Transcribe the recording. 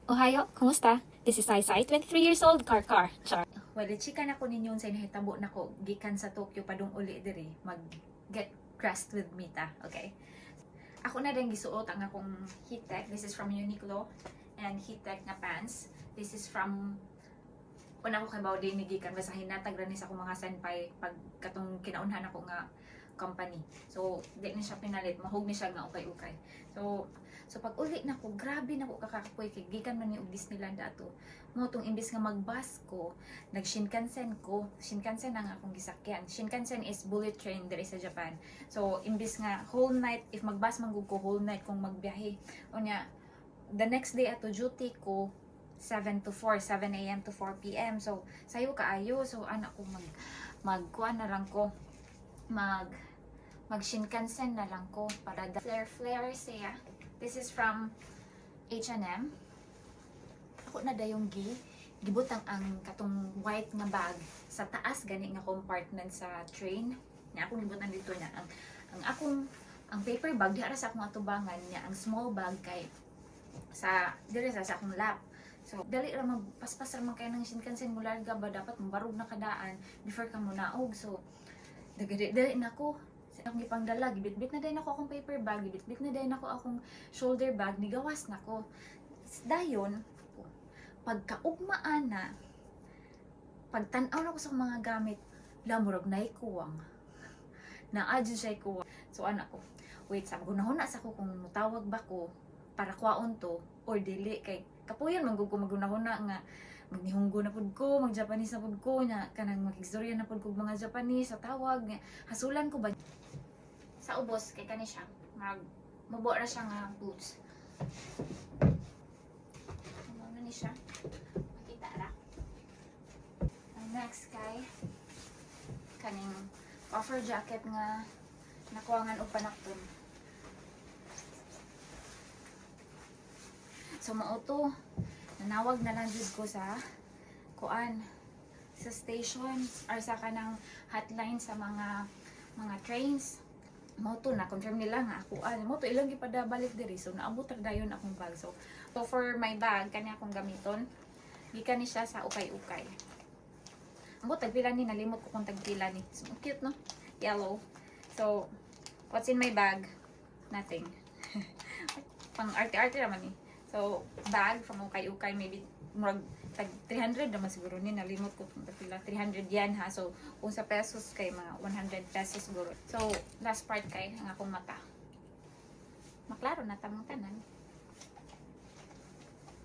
Ohayo, kumusta? This is Sai, 23 years old, car. Char. Well, chika na ko ninyo sa nahitabo na ko gikan sa Tokyo padung uli diri mag get dressed with Mita, okay? Ako na din gisuot ang akong heat tech. This is from Uniqlo and heat tech na pants. This is from una ko kay Bawdi ni gikan basta hinatag ra ni sa akong mga senpai pag katong kinaunhan ako nga company. So, di na siya pinalit, mahog ni siya nga ukay-ukay. So pag uli na ko, grabe na ko kakakapoy kay gikan man ni og Disneyland ato. Mo tong imbis nga magbus ko, nag Shinkansen ko. Shinkansen ang akong gisakyan. Shinkansen is bullet train diri sa Japan. So imbis nga whole night, if magbus man gud ko whole night kung magbiyahe. Unya the next day ato duty ko 7 to 4, 7 a.m. to 4 p.m. So sayo kaayo. So anak ko magkuan na lang ko. Mag Shinkansen na lang ko para flare siya. This is from H&M. Ako na dayong gibutang ang katong white nga bag sa taas gani nga compartment sa train. Nya akong gibutan dito niya ang paper bag diha sa akong atubangan niya, ang small bag kay sa dire sa akong lap. So dali ra magpaspas ra man kay nang Shinkansen mo larga ba dapat mabarog na kadaan before ka mo naog. So dali na ko akong gipangdala, gibitbit na din ako akong paper bag, gibitbit na din ako akong shoulder bag, nigawas na ko. Dayon, pagkaugmaan na, pagtanaw na ko sa mga gamit, lamurag na ikuwang. Naadyo siya ikuwang. So anak ko, wait, sabi ko nahuna sa ko kung mutawag ba ko para kwaon to, or dili, kay kapuyan manggug ko magunahuna nga, magnihunggo na pud ko, mag-Japanese na pud ko, nya kanang mag-istorya na pud ko mga Japanese sa tawag, hasulan ko ba sa ubos kay kani siya mabuo ra siya nga boots. Ano ni siya? Makita ra. Ang next kay kaning puffer jacket nga nakuwangan og panakton. So mao to, nanawag na lang jud ko sa kuan sa station or sa kanang hotline sa mga trains. Moto na confirm nila nga ako moto ilang gipada balik diri, so naabot ra dayon akong bag. So for my bag kani akong gamiton, gikan ni siya sa ukay-ukay. Amo tagpila ni, nalimot ko kung tagpila ni. So, cute no, yellow. So what's in my bag? Nothing. Pang arte-arte naman ni. So bag from ukay-ukay, maybe murag tag 300 naman siguro ni, nalimot ko kung pila 300 yan ha. So kung sa pesos kay mga 100 pesos siguro. So last part kay ang akong mata, maklaro na tamang tanan.